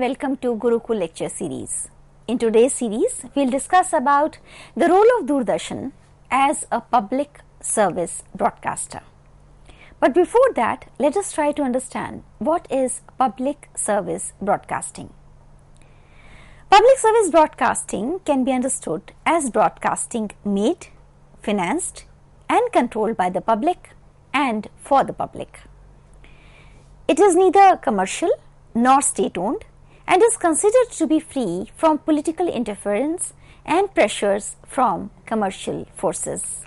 welcome to Gurukul lecture series. In today's series, we'll discuss about the role of Doordarshan as a public service broadcaster. But before that, let us try to understand what is public service broadcasting. Public service broadcasting can be understood as broadcasting made, financed and controlled by the public and for the public. It is neither commercial nor state-owned and is considered to be free from political interference and pressures from commercial forces.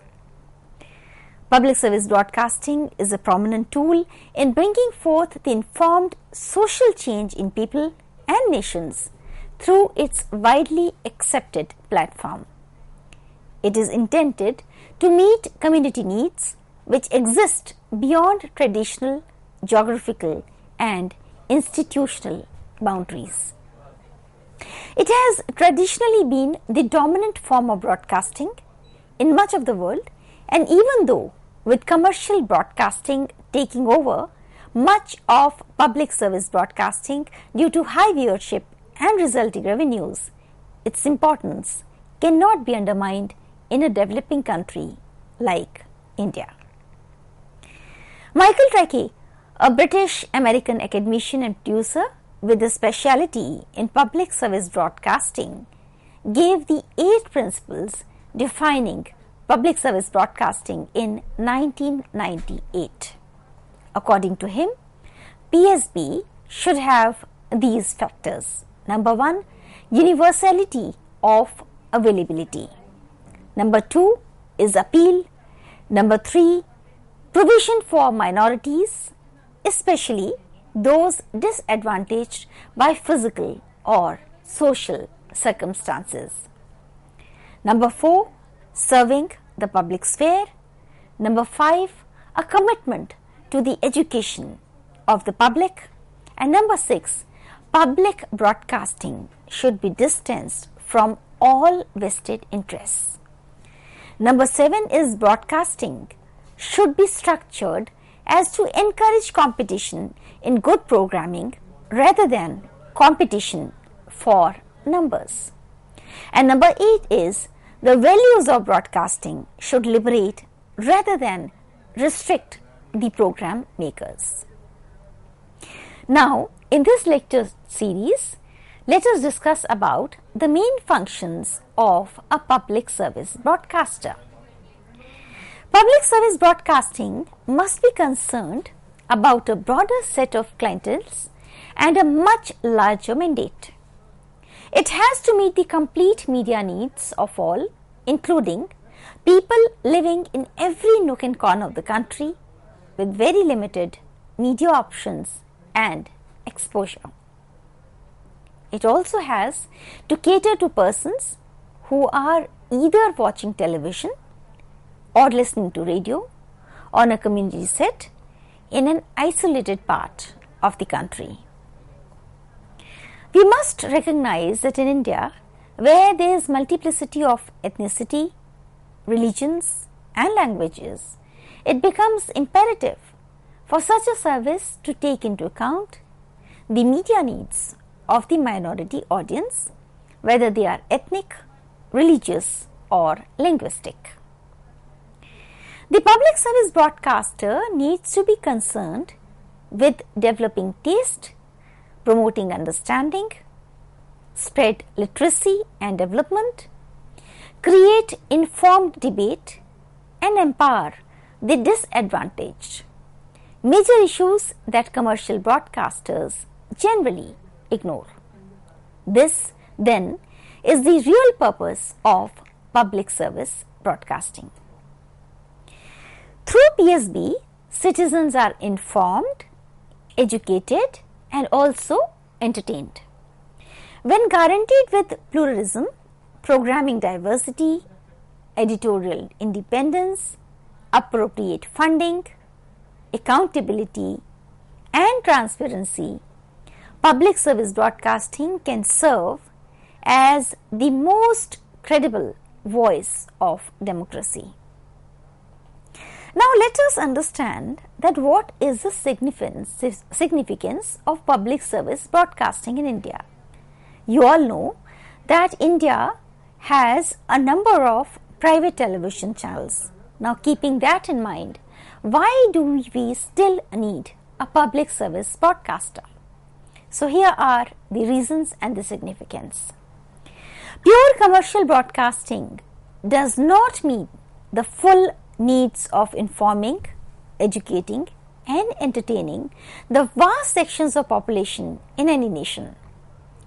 Public service broadcasting is a prominent tool in bringing forth the informed social change in people and nations through its widely accepted platform. It is intended to meet community needs which exist beyond traditional, geographical and institutional boundaries. It has traditionally been the dominant form of broadcasting in much of the world, and even though with commercial broadcasting taking over much of public service broadcasting due to high viewership and resulting revenues, its importance cannot be undermined in a developing country like India. Michael Tracey, a British-American academician and producer with a specialty in public service broadcasting, gave the 8 principles defining public service broadcasting in 1998. According to him, PSB should have these factors. Number 1, universality of availability. Number 2 is appeal. Number 3, provision for minorities, especially those disadvantaged by physical or social circumstances. Number 4, serving the public sphere. Number 5, a commitment to the education of the public. And number 6, public broadcasting should be distanced from all vested interests. Number 7 is broadcasting should be structured as to encourage competition in good programming rather than competition for numbers. And number 8 is the values of broadcasting should liberate rather than restrict the program makers. Now, in this lecture series, let us discuss about the main functions of a public service broadcaster. Public service broadcasting must be concerned about a broader set of clienteles and a much larger mandate. It has to meet the complete media needs of all, including people living in every nook and corner of the country with very limited media options and exposure. It also has to cater to persons who are either watching television or listening to radio on a community set in an isolated part of the country. We must recognize that in India, where there is multiplicity of ethnicity, religions and languages, it becomes imperative for such a service to take into account the media needs of the minority audience, whether they are ethnic, religious or linguistic. The public service broadcaster needs to be concerned with developing taste, promoting understanding, spread literacy and development, create informed debate and empower the disadvantaged, major issues that commercial broadcasters generally ignore. This then is the real purpose of public service broadcasting. Through PSB, citizens are informed, educated and also entertained. When guaranteed with pluralism, programming diversity, editorial independence, appropriate funding, accountability and transparency, public service broadcasting can serve as the most credible voice of democracy. Now let us understand that what is the significance of public service broadcasting in India. You all know that India has a number of private television channels. Now, keeping that in mind, why do we still need a public service broadcaster? So, here are the reasons and the significance. Pure commercial broadcasting does not meet the full needs of informing, educating, and entertaining the vast sections of population in any nation,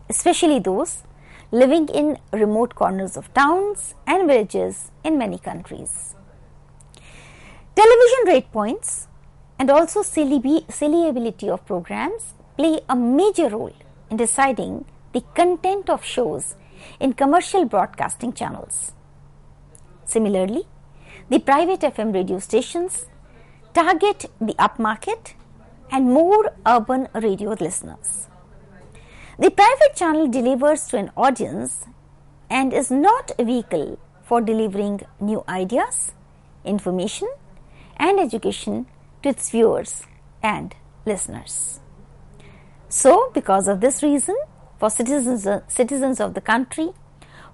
especially those living in remote corners of towns and villages in many countries. Television rate points and also saleability of programs play a major role in deciding the content of shows in commercial broadcasting channels. Similarly, the private FM radio stations target the upmarket and more urban radio listeners. The private channel delivers to an audience and is not a vehicle for delivering new ideas, information, and education to its viewers and listeners. So, because of this reason, for citizens of the country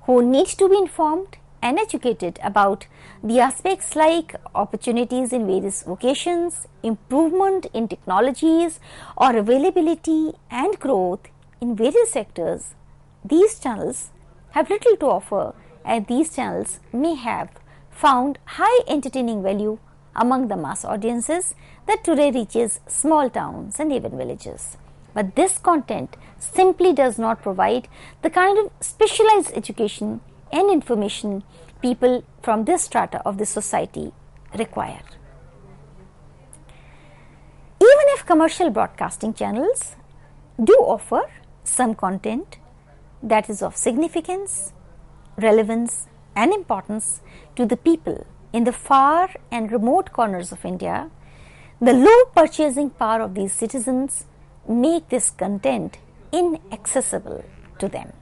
who need to be informed and educated about the aspects like opportunities in various vocations, improvement in technologies, or availability and growth in various sectors, these channels have little to offer, and these channels may have found high entertaining value among the mass audiences that today reaches small towns and even villages. But this content simply does not provide the kind of specialized education and information people from this strata of the society require. Even if commercial broadcasting channels do offer some content that is of significance, relevance, and importance to the people in the far and remote corners of India, the low purchasing power of these citizens make this content inaccessible to them.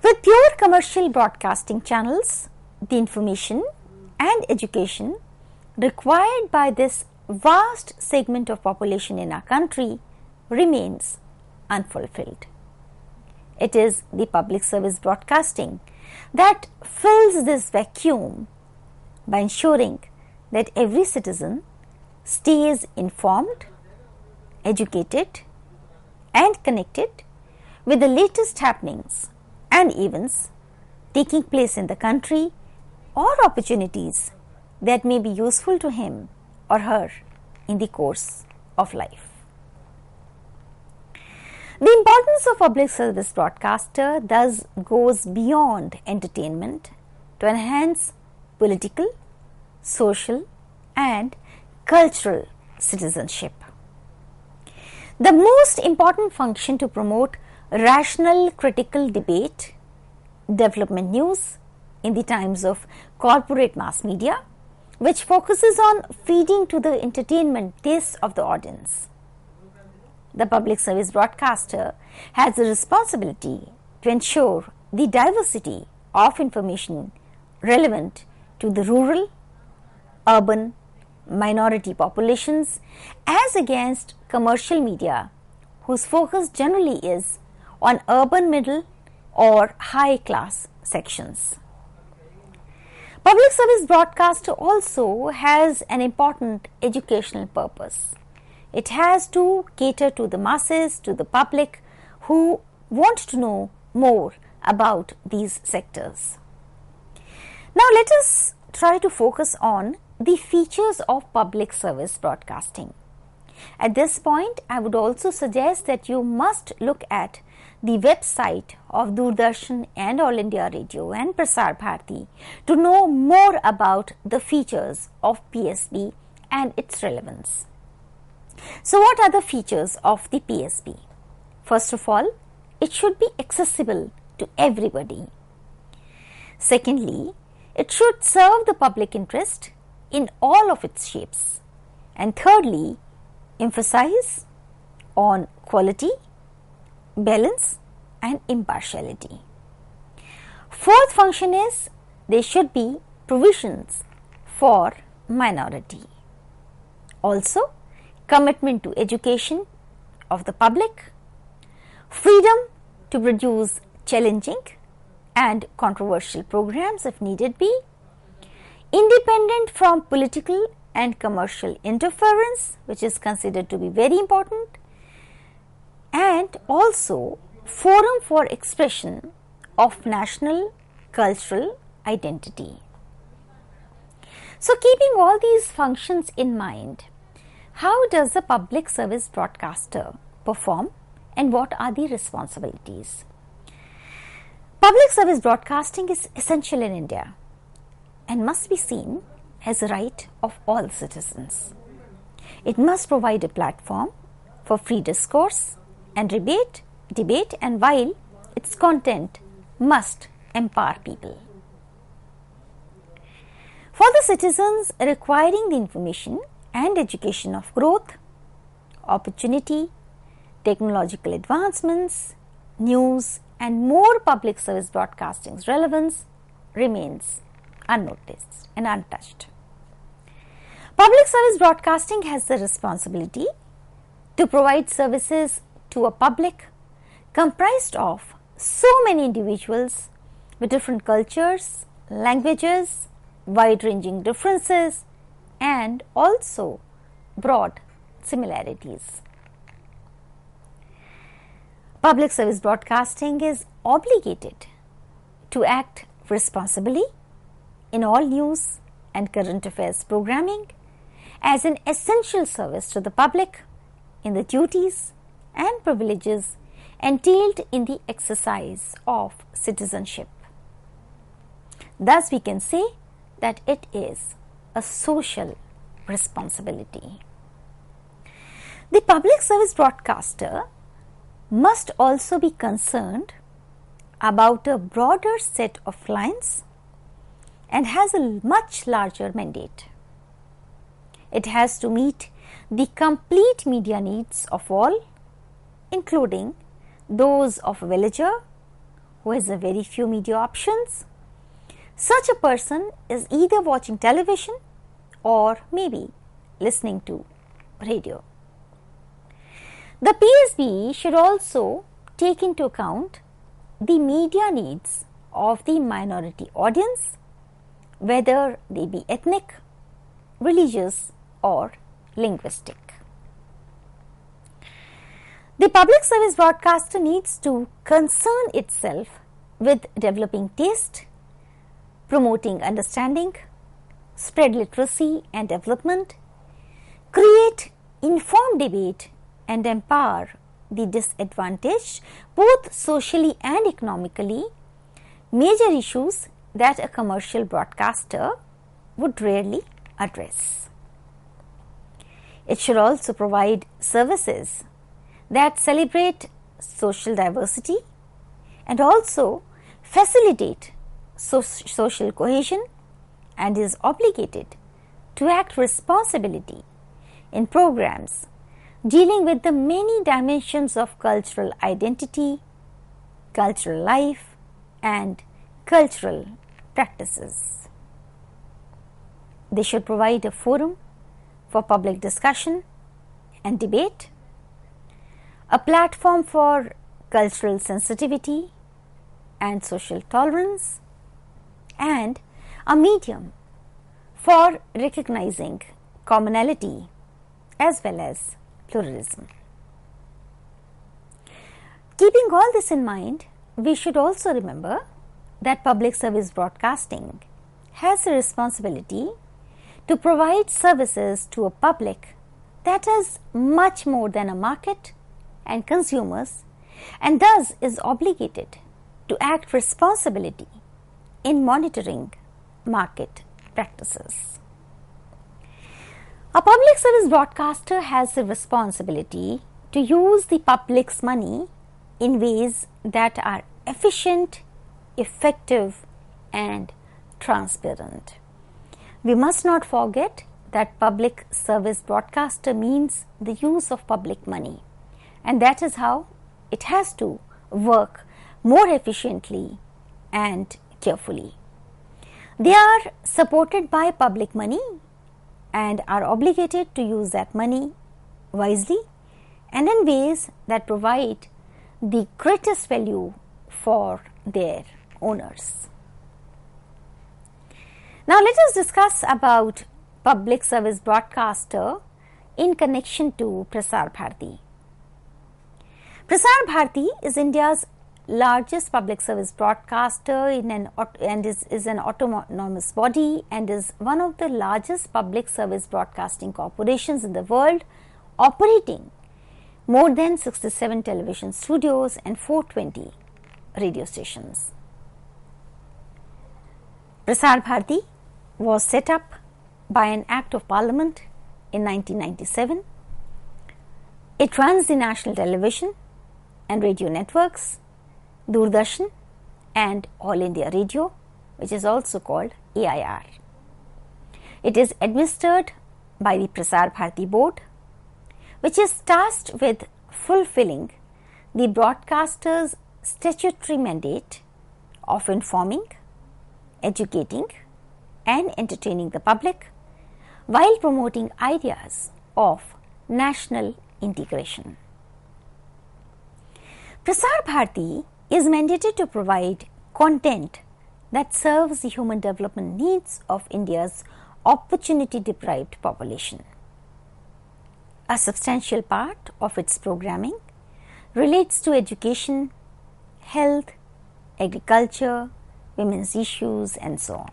With pure commercial broadcasting channels, the information and education required by this vast segment of population in our country remains unfulfilled. It is the public service broadcasting that fills this vacuum by ensuring that every citizen stays informed, educated, and connected with the latest happenings and events taking place in the country or opportunities that may be useful to him or her in the course of life. The importance of public service broadcaster thus goes beyond entertainment to enhance political, social, and cultural citizenship. The most important function to promote rational critical debate, development news in the times of corporate mass media, which focuses on feeding to the entertainment tastes of the audience. The public service broadcaster has a responsibility to ensure the diversity of information relevant to the rural, urban, minority populations as against commercial media whose focus generally is on urban middle or high class sections. Public service broadcaster also has an important educational purpose. It has to cater to the masses, to the public who want to know more about these sectors. Now let us try to focus on the features of public service broadcasting. At this point, I would also suggest that you must look at the website of Doordarshan and All India Radio and Prasar Bharati to know more about the features of PSB and its relevance. So, what are the features of the PSB? First of all, it should be accessible to everybody. Secondly, it should serve the public interest in all of its shapes. And thirdly, emphasize on quality, balance, and impartiality. Fourth function is there should be provisions for minority. Also, commitment to education of the public, freedom to produce challenging and controversial programs if needed be, independent from political and commercial interference, which is considered to be very important, and also forum for expression of national cultural identity. So, keeping all these functions in mind, how does a public service broadcaster perform and what are the responsibilities? Public service broadcasting is essential in India and must be seen as a right of all citizens. It must provide a platform for free discourse and debate, and while its content must empower people. For the citizens requiring the information and education of growth, opportunity, technological advancements, news and more, public service broadcasting's relevance remains unnoticed and untouched. Public service broadcasting has the responsibility to provide services to a public comprised of so many individuals with different cultures, languages, wide-ranging differences and also broad similarities. Public service broadcasting is obligated to act responsibly in all news and current affairs programming as an essential service to the public in the duties and privileges entailed in the exercise of citizenship. Thus, we can say that it is a social responsibility. The public service broadcaster must also be concerned about a broader set of clients and has a much larger mandate. It has to meet the complete media needs of all, including those of a villager who has a very few media options. Such a person is either watching television or maybe listening to radio. The PSB should also take into account the media needs of the minority audience, whether they be ethnic, religious or linguistic. The public service broadcaster needs to concern itself with developing taste, promoting understanding, spread literacy and development, create informed debate and empower the disadvantaged both socially and economically, major issues that a commercial broadcaster would rarely address. It should also provide services that celebrate social diversity and also facilitate social cohesion and is obligated to act responsibly in programs dealing with the many dimensions of cultural identity, cultural life and cultural practices. They should provide a forum for public discussion and debate, a platform for cultural sensitivity and social tolerance, and a medium for recognizing commonality as well as pluralism. Keeping all this in mind, we should also remember that public service broadcasting has a responsibility to provide services to a public that is much more than a market and consumers, and thus is obligated to act responsibly in monitoring market practices. A public service broadcaster has a responsibility to use the public's money in ways that are efficient, effective and transparent. We must not forget that public service broadcaster means the use of public money, and that is how it has to work more efficiently and carefully. They are supported by public money and are obligated to use that money wisely and in ways that provide the greatest value for their owners. Now let us discuss about public service broadcaster in connection to Prasar Bharati. Prasar Bharati is India's largest public service broadcaster is an autonomous body and is one of the largest public service broadcasting corporations in the world, operating more than 67 television studios and 420 radio stations. Prasar Bharati was set up by an Act of Parliament in 1997. It runs the national television and radio networks, Doordarshan and All India Radio, which is also called AIR. It is administered by the Prasar Bharati Board, which is tasked with fulfilling the broadcaster's statutory mandate of informing, educating and entertaining the public while promoting ideas of national integration. Prasar Bharati is mandated to provide content that serves the human development needs of India's opportunity deprived population. A substantial part of its programming relates to education, health, agriculture, women's issues and so on.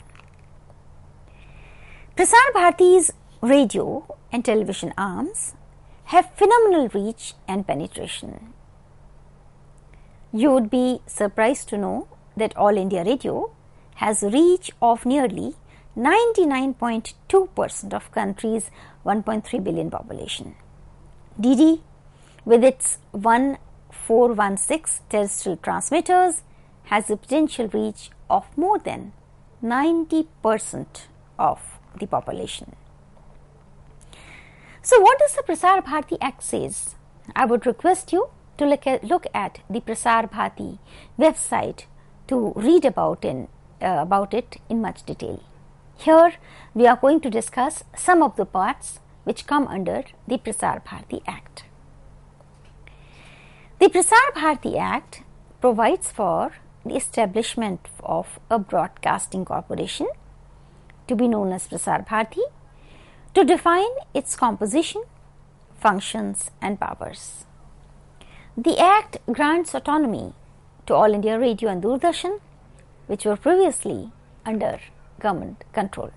Prasar Bharati's radio and television arms have phenomenal reach and penetration. You would be surprised to know that All India Radio has a reach of nearly 99.2% of country's 1.3 billion population. DD, with its 1416 terrestrial transmitters, has a potential reach of more than 90% of the population. So what does the Prasar Bharati Act says? I would request you to look at the Prasar Bharati website to read about it in much detail. Here we are going to discuss some of the parts which come under the Prasar Bharati Act. The Prasar Bharati Act provides for the establishment of a broadcasting corporation to be known as Prasar Bharati, to define its composition, functions and powers. The Act grants autonomy to All India Radio and Doordarshan, which were previously under government control.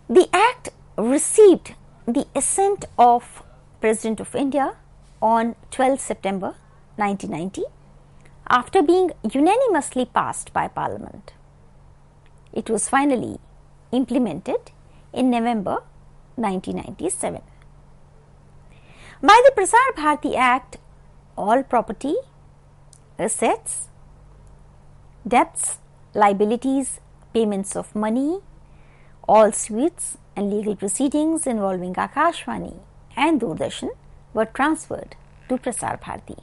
The Act received the assent of President of India on 12 September 1990 after being unanimously passed by Parliament. It was finally implemented in November 1997. By the Prasar Bharati Act, all property, assets, debts, liabilities, payments of money, all suits and legal proceedings involving Akashvani and Doordarshan were transferred to Prasar Bharati.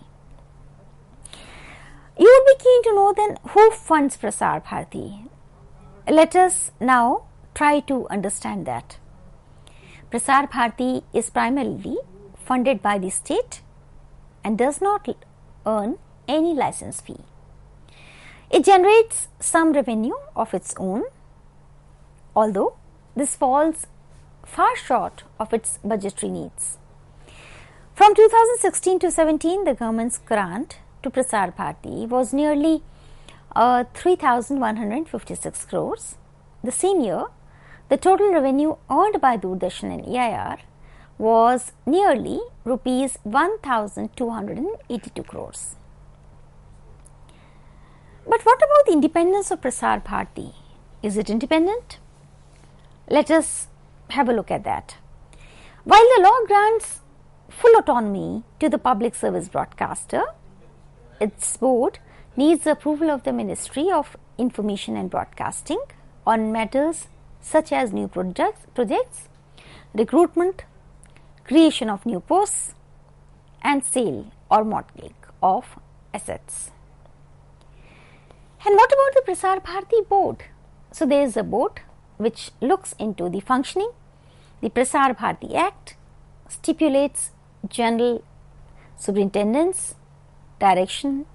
You would be keen to know then who funds Prasar Bharati. Let us now try to understand that. Prasar Bharati is primarily funded by the state and does not earn any license fee. It generates some revenue of its own, although this falls far short of its budgetary needs. From 2016 to 17, the government's grant to Prasar Bharati was nearly 3,156 crores. The same year, the total revenue earned by Doordarshan and AIR was nearly rupees 1,282 crores. But what about the independence of Prasar Bharati? Is it independent? Let us have a look at that. While the law grants full autonomy to the public service broadcaster, its board needs the approval of the Ministry of Information and Broadcasting on matters such as new projects, recruitment, creation of new posts and sale or mortgage of assets. And what about the Prasar Bharati board? So there is a board which looks into the functioning. The Prasar Bharati Act stipulates general superintendence, direction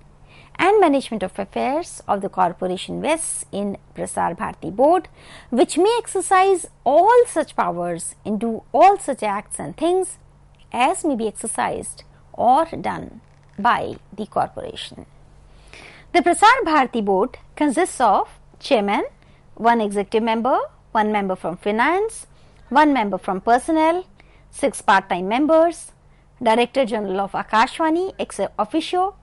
and management of affairs of the corporation vests in Prasar Bharati Board, which may exercise all such powers and do all such acts and things as may be exercised or done by the corporation. The Prasar Bharati Board consists of chairman, one executive member, one member from finance, one member from personnel, 6 part-time members, Director General of Akashvani ex officio,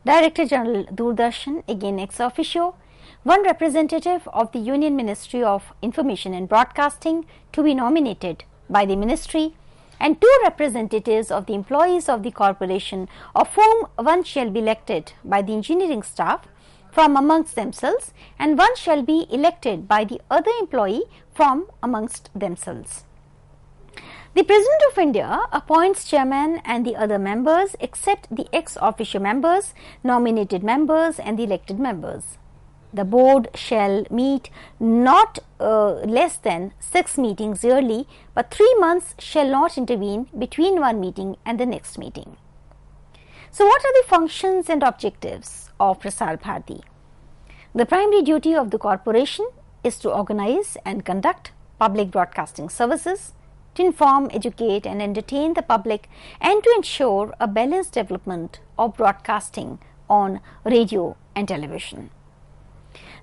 Director General Doordarshan again ex officio, one representative of the Union Ministry of Information and Broadcasting to be nominated by the ministry, and 2 representatives of the employees of the corporation, of whom one shall be elected by the engineering staff from amongst themselves and one shall be elected by the other employee from amongst themselves. The President of India appoints chairman and the other members except the ex officio members, nominated members and the elected members. The board shall meet not less than 6 meetings yearly, but 3 months shall not intervene between one meeting and the next meeting. So, what are the functions and objectives of Prasar Bharati? The primary duty of the corporation is to organize and conduct public broadcasting services, to inform, educate and entertain the public, and to ensure a balanced development of broadcasting on radio and television.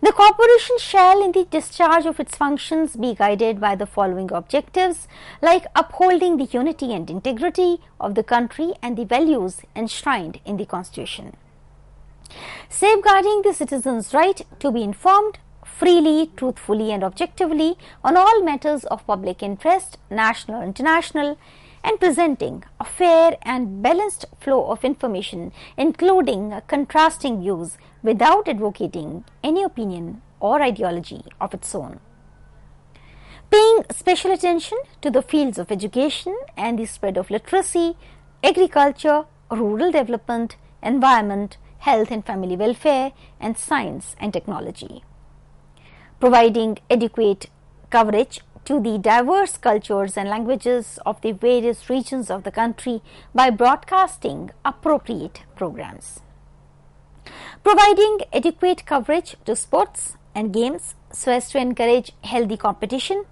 The corporation shall, in the discharge of its functions, be guided by the following objectives, like upholding the unity and integrity of the country and the values enshrined in the Constitution, safeguarding the citizens' right to be informed freely, truthfully and objectively on all matters of public interest, national or international, and presenting a fair and balanced flow of information, including contrasting views without advocating any opinion or ideology of its own. Paying special attention to the fields of education and the spread of literacy, agriculture, rural development, environment, health and family welfare, and science and technology. Providing adequate coverage to the diverse cultures and languages of the various regions of the country by broadcasting appropriate programs. Providing adequate coverage to sports and games so as to encourage healthy competition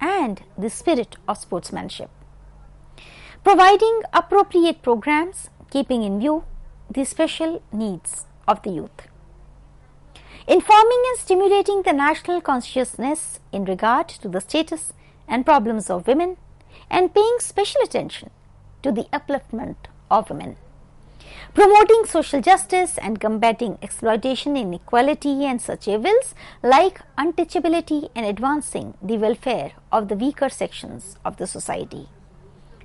and the spirit of sportsmanship. Providing appropriate programs keeping in view the special needs of the youth. Informing and stimulating the national consciousness in regard to the status and problems of women and paying special attention to the upliftment of women. Promoting social justice and combating exploitation, inequality and such evils like untouchability and advancing the welfare of the weaker sections of the society.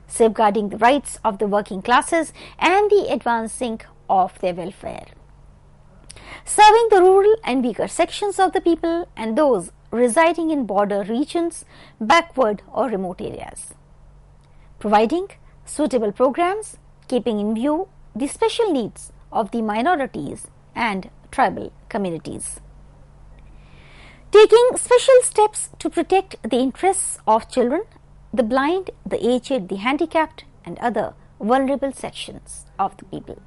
Safeguarding the rights of the working classes and the advancing of their welfare. Serving the rural and weaker sections of the people and those residing in border regions, backward or remote areas. Providing suitable programs keeping in view the special needs of the minorities and tribal communities. Taking special steps to protect the interests of children, the blind, the aged, the handicapped and other vulnerable sections of the people.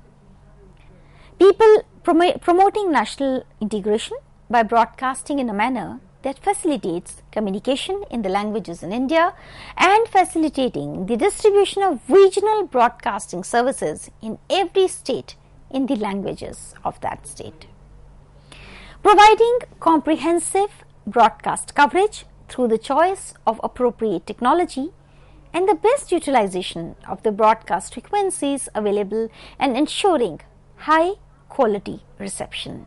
Promoting national integration by broadcasting in a manner that facilitates communication in the languages in India and facilitating the distribution of regional broadcasting services in every state in the languages of that state. Providing comprehensive broadcast coverage through the choice of appropriate technology and the best utilization of the broadcast frequencies available and ensuring high quality reception.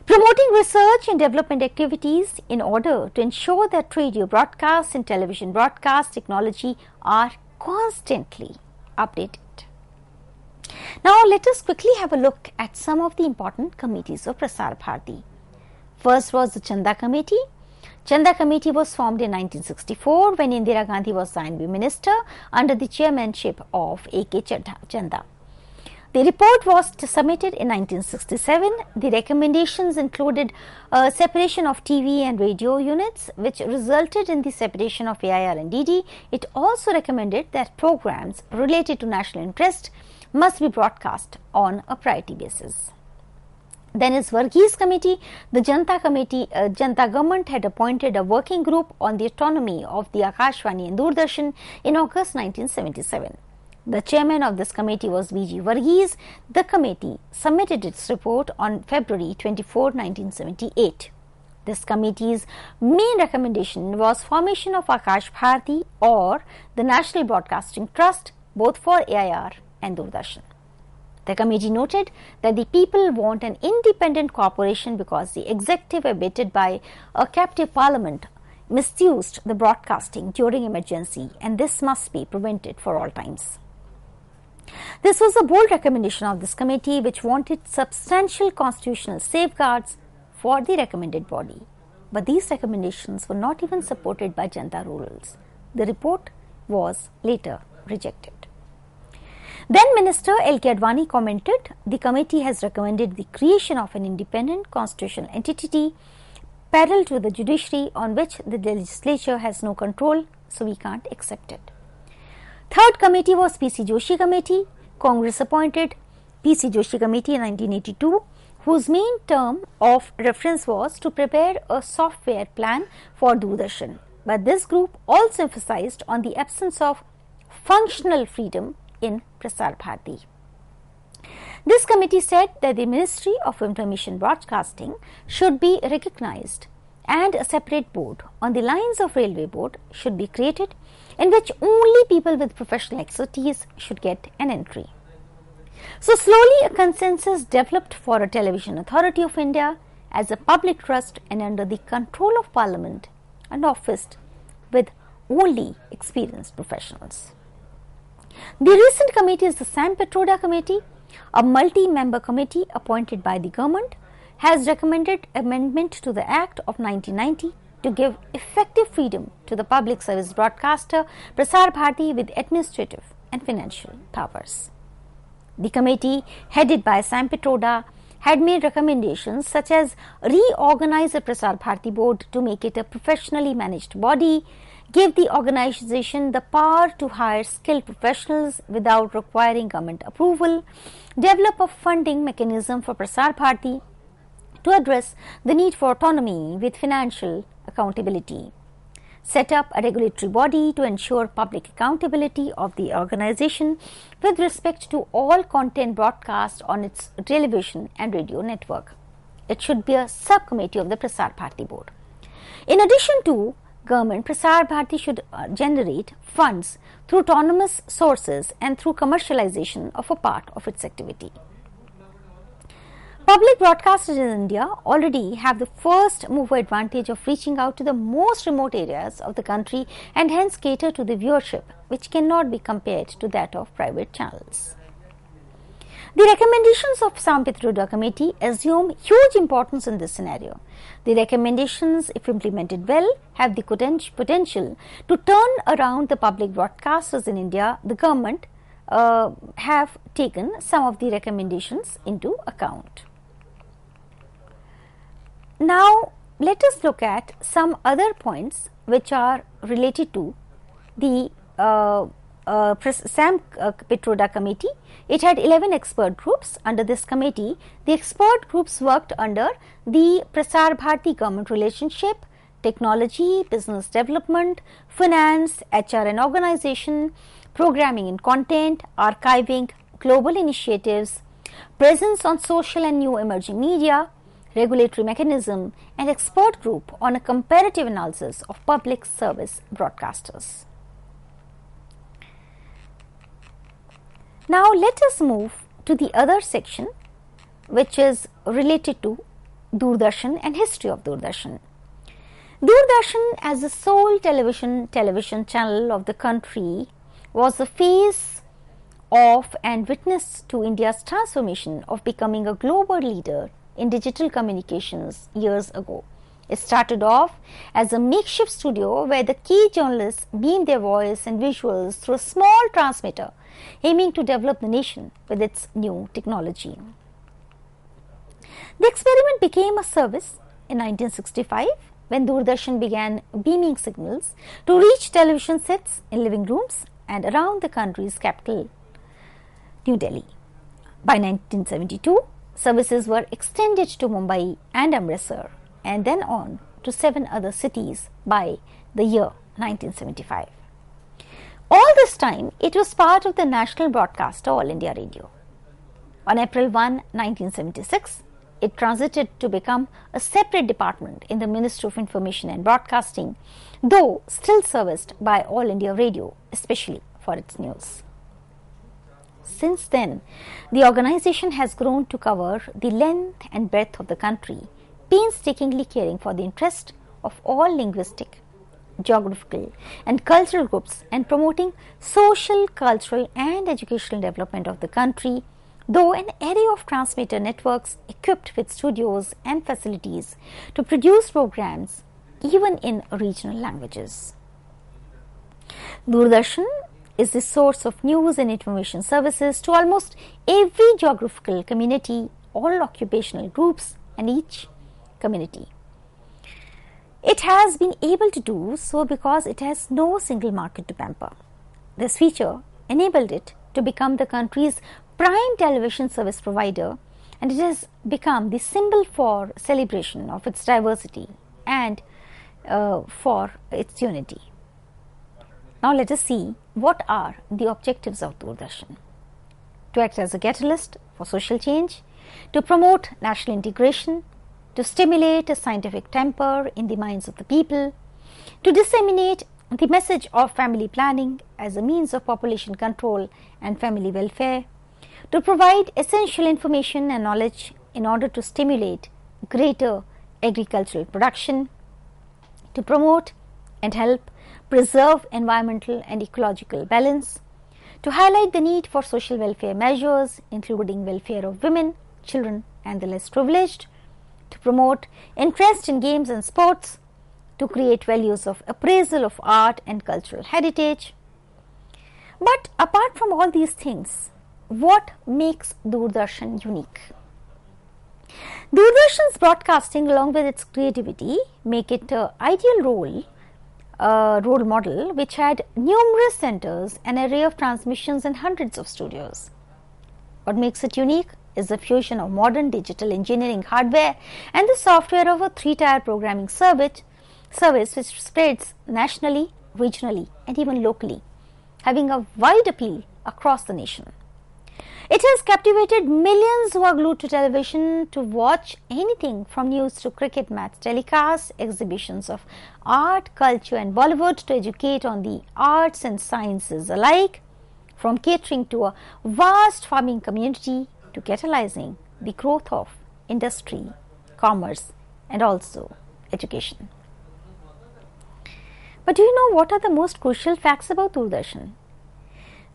Promoting research and development activities in order to ensure that radio broadcast and television broadcast technology are constantly updated. Now, let us quickly have a look at some of the important committees of Prasar Bharati. First was the Chanda Committee. Chanda Committee was formed in 1964 when Indira Gandhi was the INB minister under the chairmanship of A.K. Chanda. The report was submitted in 1967. The recommendations included separation of TV and radio units, which resulted in the separation of AIR and DD. It also recommended that programs related to national interest must be broadcast on a priority basis. Then is Varghese Committee. The Janata government had appointed a working group on the autonomy of the Akashvani and Doordarshan in August 1977. The chairman of this committee was V.G. Varghese. The committee submitted its report on February 24, 1978. This committee's main recommendation was formation of Akash Bharati or the National Broadcasting Trust, both for AIR and Doordarshan. The committee noted that the people want an independent corporation because the executive, abetted by a captive parliament, misused the broadcasting during emergency, and this must be prevented for all times. This was a bold recommendation of this committee, which wanted substantial constitutional safeguards for the recommended body. But these recommendations were not even supported by Janata rurals. The report was later rejected. Then Minister L.K. Advani commented, the committee has recommended the creation of an independent constitutional entity parallel to the judiciary on which the legislature has no control, so we can't accept it. Third committee was P.C. Joshi Committee. Congress appointed P.C. Joshi Committee in 1982, whose main term of reference was to prepare a software plan for Doordarshan. But this group also emphasized on the absence of functional freedom in Prasar Bharati. This committee said that the Ministry of Information Broadcasting should be recognized and a separate board on the lines of Railway Board should be created, in which only people with professional expertise should get an entry. So slowly a consensus developed for a television authority of India as a public trust and under the control of Parliament and office with only experienced professionals. The recent committee is the Sam Petroda Committee, a multi-member committee appointed by the government, has recommended amendment to the Act of 1990 to give effective freedom to the public service broadcaster Prasar Bharati with administrative and financial powers. The committee, headed by Sam Petroda, had made recommendations such as reorganize the Prasar Bharati board to make it a professionally managed body, give the organization the power to hire skilled professionals without requiring government approval, develop a funding mechanism for Prasar Bharati to address the need for autonomy with financial accountability, set up a regulatory body to ensure public accountability of the organization with respect to all content broadcast on its television and radio network. It should be a subcommittee of the Prasar Bharati board. In addition to government, Prasar Bharati should generate funds through autonomous sources and through commercialization of a part of its activity. Public broadcasters in India already have the first mover advantage of reaching out to the most remote areas of the country and hence cater to the viewership, which cannot be compared to that of private channels. The recommendations of Sam Petroda Committee assume huge importance in this scenario. The recommendations, if implemented well, have the potential to turn around the public broadcasters in India. The government have taken some of the recommendations into account. Now, let us look at some other points which are related to the Sam Petroda Committee. It had 11 expert groups. Under this committee, the expert groups worked under the Prasar Bharati government relationship, technology, business development, finance, HR and organization, programming and content, archiving, global initiatives, presence on social and new emerging media, regulatory mechanism, and expert group on a comparative analysis of public service broadcasters. Now let us move to the other section, which is related to Doordarshan and history of Doordarshan. Doordarshan, as the sole television channel of the country, was the face of and witness to India's transformation of becoming a global leader in digital communications years ago. It started off as a makeshift studio where the key journalists beamed their voice and visuals through a small transmitter, aiming to develop the nation with its new technology. The experiment became a service in 1965 when Doordarshan began beaming signals to reach television sets in living rooms and around the country's capital. New Delhi. By 1972, services were extended to Mumbai and Amritsar and then on to 7 other cities by the year 1975. All this time, it was part of the national broadcaster All India Radio. On April 1, 1976, it transited to become a separate department in the Ministry of Information and Broadcasting, though still serviced by All India Radio, especially for its news. Since then, the organization has grown to cover the length and breadth of the country, painstakingly caring for the interest of all linguistic, geographical and cultural groups and promoting social, cultural and educational development of the country, though an array of transmitter networks equipped with studios and facilities to produce programs even in regional languages. Doordarshan is the source of news and information services to almost every geographical community, all occupational groups and each community. It has been able to do so because it has no single market to pamper. This feature enabled it to become the country's prime television service provider, and it has become the symbol for celebration of its diversity and for its unity. Now let us see what are the objectives of Doordarshan. To act as a catalyst for social change, to promote national integration, to stimulate a scientific temper in the minds of the people, to disseminate the message of family planning as a means of population control and family welfare, to provide essential information and knowledge in order to stimulate greater agricultural production, to promote and help preserve environmental and ecological balance, to highlight the need for social welfare measures including welfare of women, children and the less privileged, to promote interest in games and sports, to create values of appraisal of art and cultural heritage. But apart from all these things, what makes Doordarshan unique? Doordarshan's broadcasting along with its creativity make it an ideal role model which had numerous centers, an array of transmissions and hundreds of studios. What makes it unique is the fusion of modern digital engineering hardware and the software of a 3-tier programming service which spreads nationally, regionally and even locally, having a wide appeal across the nation. It has captivated millions who are glued to television to watch anything from news to cricket match telecasts, exhibitions of art, culture and Bollywood, to educate on the arts and sciences alike, from catering to a vast farming community to catalyzing the growth of industry, commerce and also education. But do you know what are the most crucial facts about Doordarshan?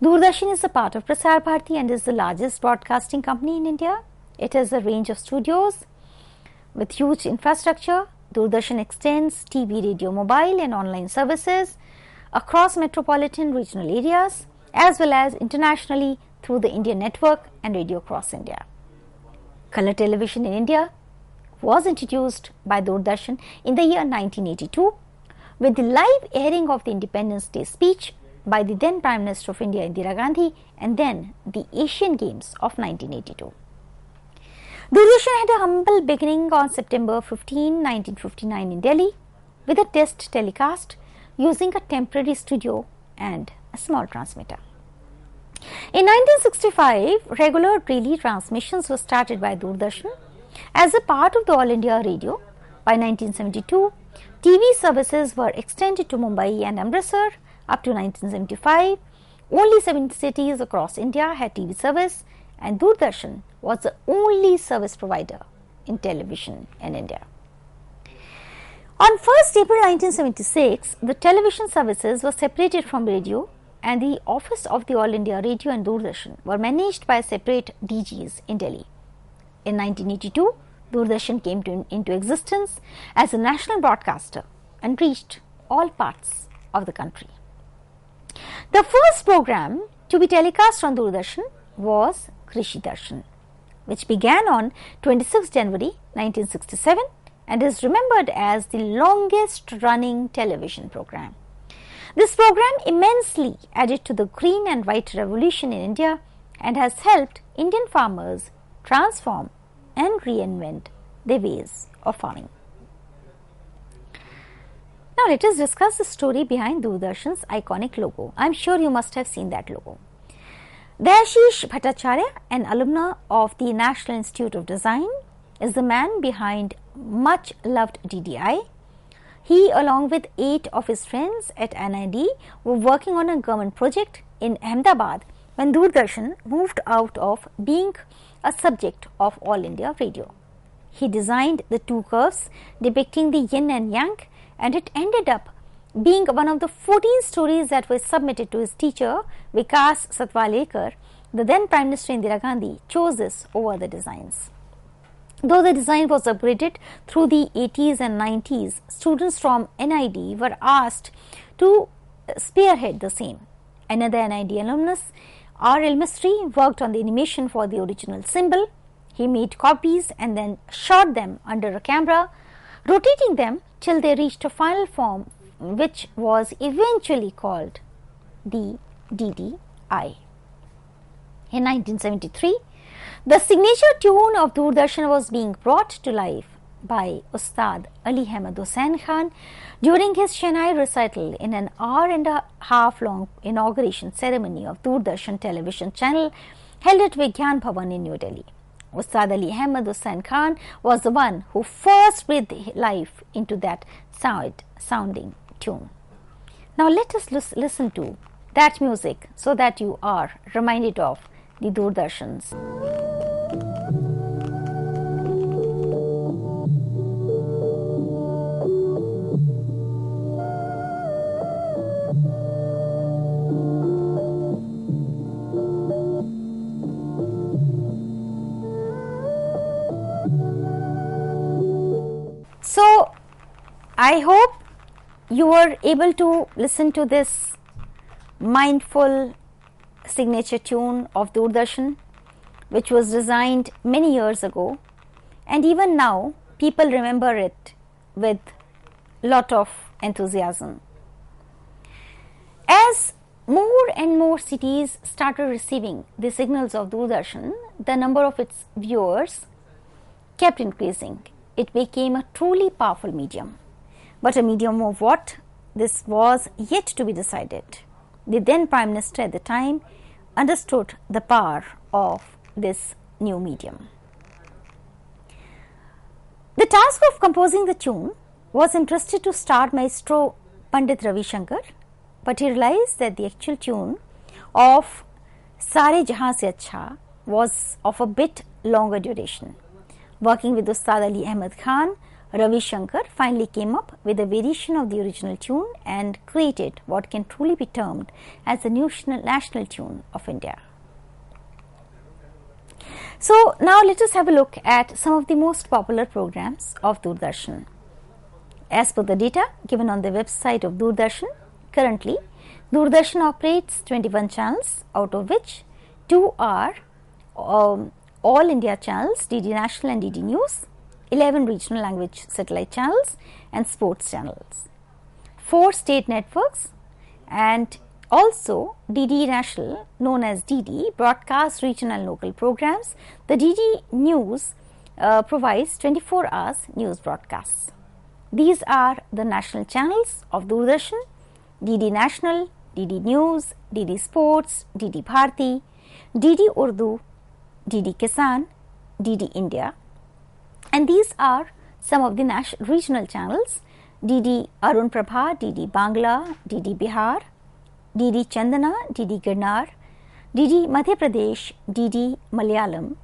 Doordarshan is a part of Prasar Bharati and is the largest broadcasting company in India. It has a range of studios with huge infrastructure. Doordarshan extends TV, radio, mobile and online services across metropolitan regional areas as well as internationally through the Indian network and radio across India. Color television in India was introduced by Doordarshan in the year 1982 with the live airing of the Independence Day speech by the then Prime Minister of India Indira Gandhi and then the Asian Games of 1982. Doordarshan had a humble beginning on September 15, 1959 in Delhi with a test telecast using a temporary studio and a small transmitter. In 1965, regular daily transmissions were started by Doordarshan as a part of the All India Radio. By 1972, TV services were extended to Mumbai and Amritsar. Up to 1975, only 7 cities across India had TV service and Doordarshan was the only service provider in television in India. On 1st April 1976, the television services were separated from radio and the office of the All India Radio and Doordarshan were managed by separate DGs in Delhi. In 1982, Doordarshan came into existence as a national broadcaster and reached all parts of the country. The first program to be telecast on Doordarshan was Krishi Darshan, which began on 26 January 1967 and is remembered as the longest running television program. This program immensely added to the green and white revolution in India, and has helped Indian farmers transform and reinvent their ways of farming. Now let us discuss the story behind Doordarshan's iconic logo. I am sure you must have seen that logo. Dayashish Bhattacharya, an alumna of the National Institute of Design, is the man behind much loved DDI. He, along with 8 of his friends at NID, were working on a government project in Ahmedabad when Doordarshan moved out of being a subject of All India Radio. He designed the 2 curves depicting the yin and yang, and it ended up being one of the 14 stories that were submitted to his teacher Vikas Satwalekar. The then Prime Minister Indira Gandhi chose this over the designs. Though the design was upgraded through the 80s and 90s, students from NID were asked to spearhead the same. Another NID alumnus, R.L. Mistry, worked on the animation for the original symbol. He made copies and then shot them under a camera, rotating them till they reached a final form, which was eventually called the DDI. In 1973, the signature tune of Doordarshan was being brought to life by Ustad Ali Ahmed Hussain Khan during his Shehnai recital in an hour-and-a-half long inauguration ceremony of Doordarshan television channel held at Vigyan Bhavan in New Delhi. Ustad Ali Ahmed Hussain Khan was the one who first breathed life into that sounding tune. Now let us listen to that music so that you are reminded of the Doordarshans. So, I hope you were able to listen to this mindful signature tune of Doordarshan, which was designed many years ago, and even now people remember it with lot of enthusiasm. As more and more cities started receiving the signals of Doordarshan, the number of its viewers kept increasing. It became a truly powerful medium. But a medium of what? This was yet to be decided. The then Prime Minister at the time understood the power of this new medium. The task of composing the tune was entrusted to star maestro Pandit Ravi Shankar, but he realized that the actual tune of Sare Jahan Se Achha was of a bit longer duration. Working with Ustad Ali Ahmed Khan, Ravi Shankar finally came up with a variation of the original tune and created what can truly be termed as the national tune of India. So now let us have a look at some of the most popular programs of Doordarshan. As per the data given on the website of Doordarshan, currently Doordarshan operates 21 channels, out of which 2 are All India channels, DD National and DD News, 11 regional language satellite channels and sports channels, 4 state networks, and also DD National, known as DD, broadcasts regional and local programs. The DD News provides 24 hours news broadcasts. These are the national channels of Doordarshan: DD National, DD News, DD Sports, DD Bharati, DD Urdu, DD Kisan, DD India, and these are some of the regional channels: DD Arun Prabha, DD Bangla, DD Bihar, DD Chandana, DD Girnar, DD Madhya Pradesh, DD Malayalam,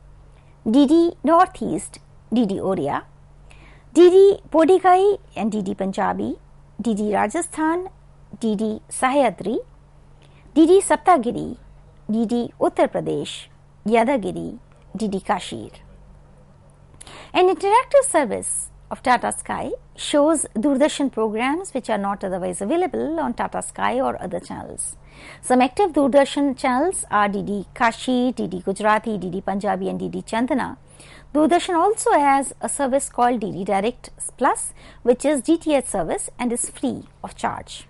DD Northeast, DD Oriya, DD Podigai and DD Punjabi, DD Rajasthan, DD Sahyadri, DD Saptagiri, DD Uttar Pradesh, Yadagiri, DD Kashir. An interactive service of Tata Sky shows Doordarshan programs which are not otherwise available on Tata Sky or other channels. Some active Doordarshan channels are DD Kashi, DD Gujarati, DD Punjabi and DD Chandana. Doordarshan also has a service called DD Direct Plus, which is DTH service and is free of charge.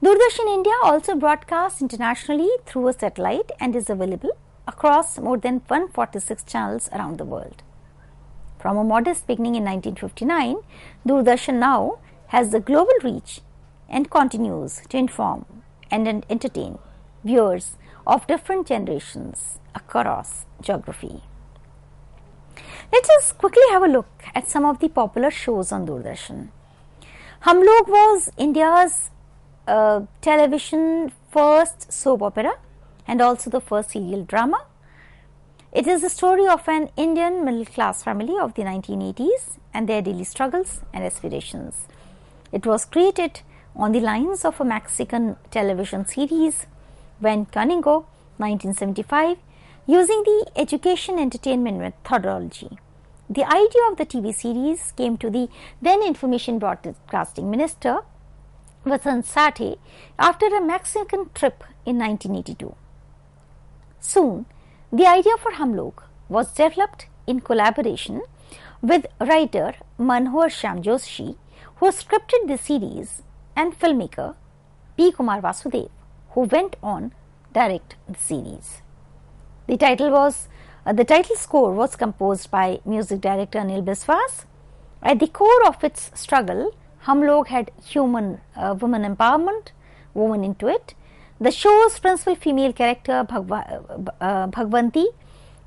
Doordarshan India also broadcasts internationally through a satellite and is available across more than 146 channels around the world. From a modest beginning in 1959, Doordarshan now has the global reach and continues to inform and entertain viewers of different generations across geography. Let us quickly have a look at some of the popular shows on Doordarshan. Hum Log was India's television first soap opera and also the first serial drama. It is the story of an Indian middle class family of the 1980s and their daily struggles and aspirations. It was created on the lines of a Mexican television series when Canningo, 1975, using the education entertainment methodology. The idea of the TV series came to the then Information Broadcasting Minister Vasant Sathe after a Mexican trip in 1982. Soon, the idea for Hum Log was developed in collaboration with writer Manohar Shyam Joshi, who scripted the series, and filmmaker P. Kumar Vasudev, who went on direct the series. The title score was composed by music director Anil Biswas. At the core of its struggle, Hum Log had women empowerment woven into it. The show's principal female character Bhagwanti,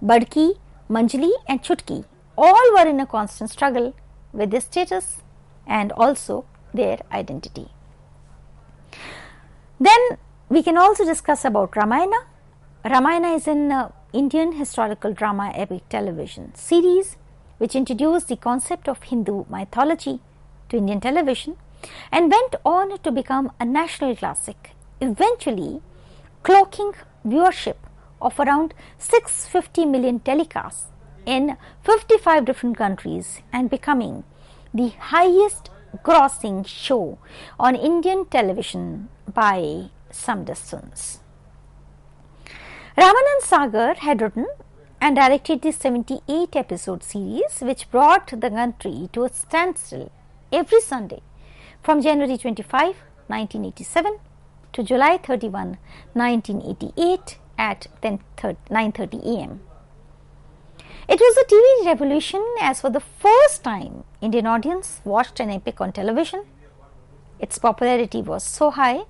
Badki, Manjali and Chutki all were in a constant struggle with their status and also their identity. Then we can also discuss about Ramayana. Ramayana is an Indian historical drama epic television series which introduced the concept of Hindu mythology to Indian television and went on to become a national classic, eventually clocking viewership of around 650 million telecasts in 55 different countries and becoming the highest grossing show on Indian television by some distance. Ramanand Sagar had written and directed the 78 episode series which brought the country to a standstill every Sunday from January 25, 1987 to July 31, 1988 at 9:30 am. It was a TV revolution as for the first time Indian audience watched an epic on television. Its popularity was so high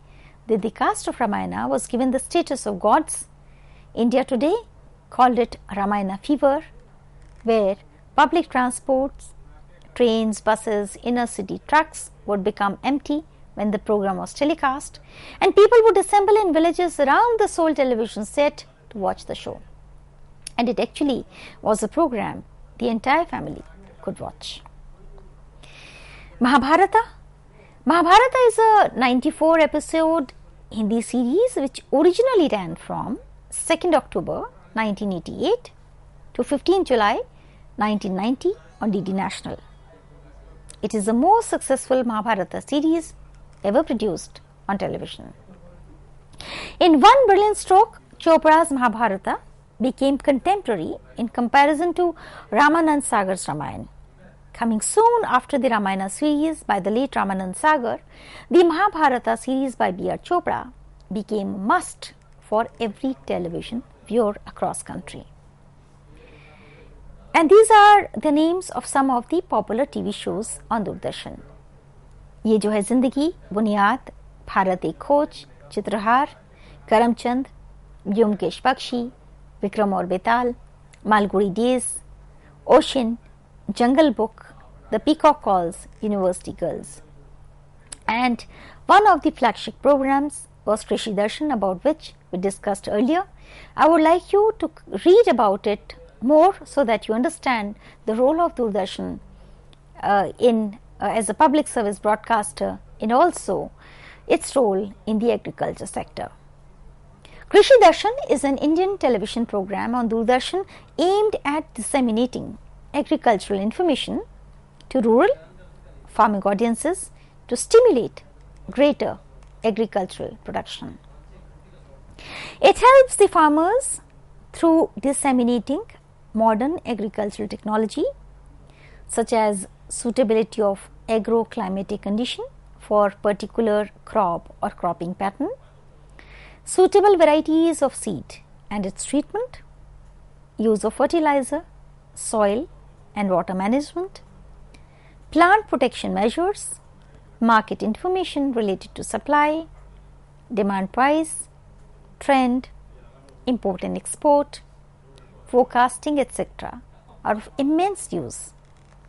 that the cast of Ramayana was given the status of gods. India Today called it Ramayana fever, where public transports, trains, buses, inner city trucks would become empty when the program was telecast, and people would assemble in villages around the sole television set to watch the show. And it actually was a program the entire family could watch. Mahabharata. Mahabharata is a 94 episode Hindi series which originally ran from 2nd October 1988 to 15 July 1990 on DD National. It is the most successful Mahabharata series ever produced on television. In one brilliant stroke, Chopra's Mahabharata became contemporary in comparison to Ramanand Sagar's Ramayana. Coming soon after the Ramayana series by the late Ramanand Sagar, the Mahabharata series by B.R. Chopra became a must for every television viewer across country. And these are the names of some of the popular TV shows on Doordarshan. ये जो है जिंदगी, बुनियाद, भारत एक खोज, चित्रहार, करमचंद, व्योमकेश बख्शी, विक्रम और Betaal, Malgudi Days, Ocean, Jungle Book, The Peacock Calls, University Girls. And one of the flagship programs was Krishi Darshan, about which we discussed earlier. I would like you to read about it more so that you understand the role of Doordarshan as a public service broadcaster and also its role in the agriculture sector. Krishi Darshan is an Indian television program on Doordarshan aimed at disseminating agricultural information to rural farming audiences to stimulate greater agricultural production. It helps the farmers through disseminating modern agricultural technology such as suitability of agroclimatic condition for particular crop or cropping pattern, suitable varieties of seed and its treatment, use of fertilizer, soil and water management, plant protection measures, market information related to supply, demand price, trend, import and export, forecasting, etc. are of immense use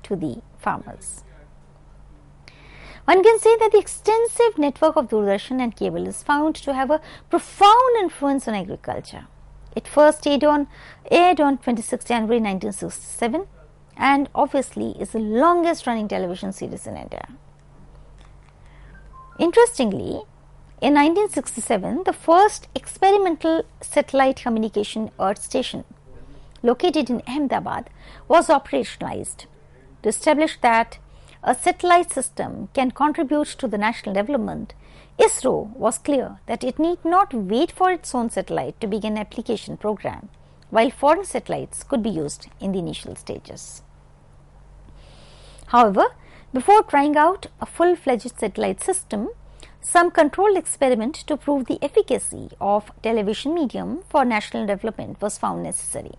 to the farmers. One can say that the extensive network of Doordarshan and cable is found to have a profound influence on agriculture. It first aired on 26 January 1967 and obviously is the longest running television series in India. Interestingly, in 1967, the first experimental satellite communication earth station located in Ahmedabad was operationalized. To establish that a satellite system can contribute to the national development, ISRO was clear that it need not wait for its own satellite to begin application program, while foreign satellites could be used in the initial stages. However, before trying out a full-fledged satellite system, some controlled experiment to prove the efficacy of television medium for national development was found necessary.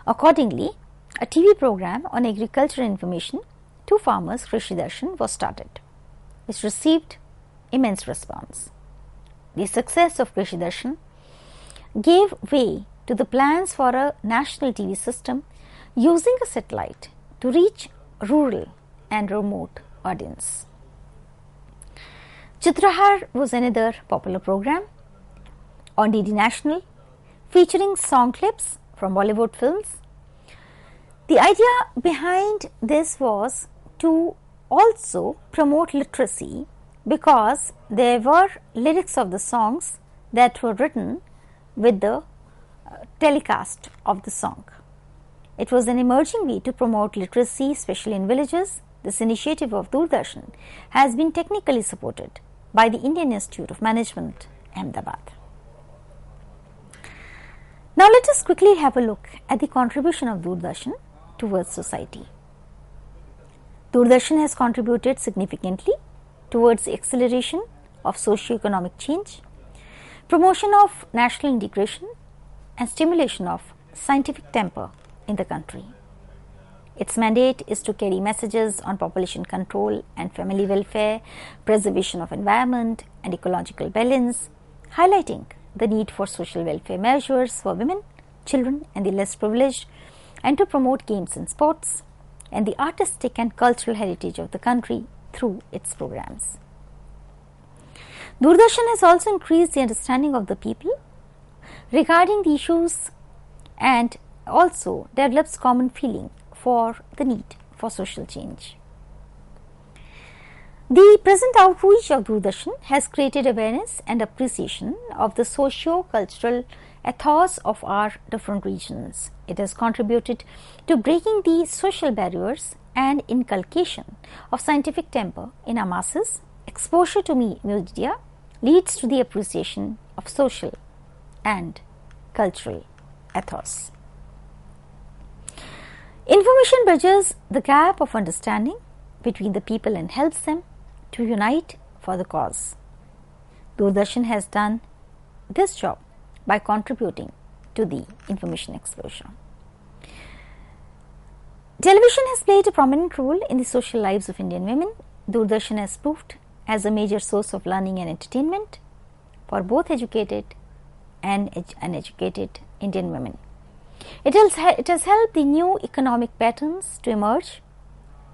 Accordingly, a TV program on agricultural information to farmers, Krishi Darshan, was started, which received immense response. The success of Krishi Darshan gave way to the plans for a national TV system using a satellite to reach rural and remote audience. Chitrahar was another popular program on DD National featuring song clips from Bollywood films. The idea behind this was to also promote literacy because there were lyrics of the songs that were written with the telecast of the song. It was an emerging way to promote literacy, especially in villages. This initiative of Doordarshan has been technically supported by the Indian Institute of Management, Ahmedabad. Now let us quickly have a look at the contribution of Doordarshan towards society. Doordarshan has contributed significantly towards the acceleration of socio-economic change, promotion of national integration and stimulation of scientific temper in the country. Its mandate is to carry messages on population control and family welfare, preservation of environment and ecological balance, highlighting the need for social welfare measures for women, children and the less privileged, and to promote games and sports and the artistic and cultural heritage of the country through its programs. Doordarshan has also increased the understanding of the people regarding the issues and also develops common feeling for the need for social change. The present outreach of Doordarshan has created awareness and appreciation of the socio-cultural ethos of our different regions. It has contributed to breaking the social barriers and inculcation of scientific temper in our masses. Exposure to media leads to the appreciation of social and cultural ethos. Information bridges the gap of understanding between the people and helps them to unite for the cause. Doordarshan has done this job by contributing to the information exposure. Television has played a prominent role in the social lives of Indian women. Doordarshan has proved as a major source of learning and entertainment for both educated and uneducated Indian women. It has helped the new economic patterns to emerge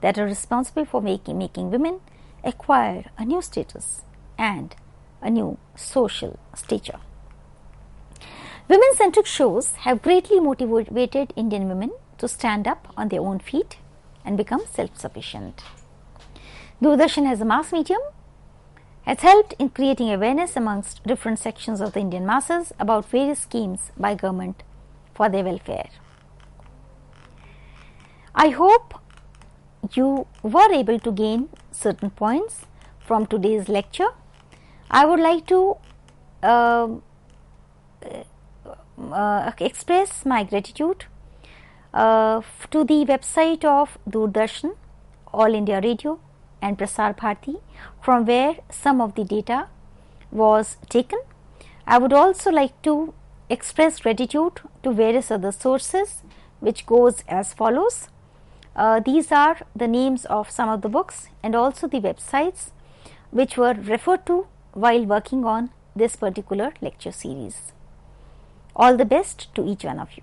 that are responsible for making women acquire a new status and a new social stature. Women-centric shows have greatly motivated Indian women to stand up on their own feet and become self-sufficient. Doordarshan as a mass medium has helped in creating awareness amongst different sections of the Indian masses about various schemes by government for their welfare. I hope you were able to gain certain points from today's lecture. I would like to express my gratitude to the website of Doordarshan, All India Radio and Prasar Bharati, from where some of the data was taken. I would also like to express gratitude to various other sources, which goes as follows. These are the names of some of the books and also the websites which were referred to while working on this particular lecture series. All the best to each one of you.